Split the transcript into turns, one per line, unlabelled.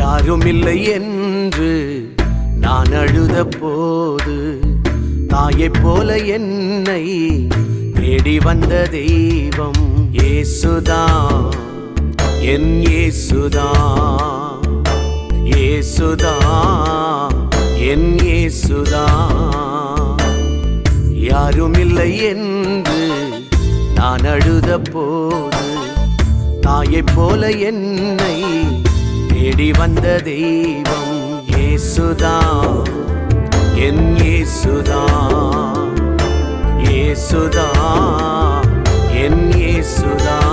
யாருமில்லை என்று நான் அழுத போது தாயைப் போல என்னை தேடி வந்த தெய்வம் இயேசுதான், என் இயேசுதான், இயேசுதான், என் இயேசுதான். யாருமில்லை என்று நான் அழுத போது தாயைப் போல என்னை தேடி வந்த தெய்வம் இயேசுதான், என் இயேசுதான், இயேசுதான், என் இயேசுதான்.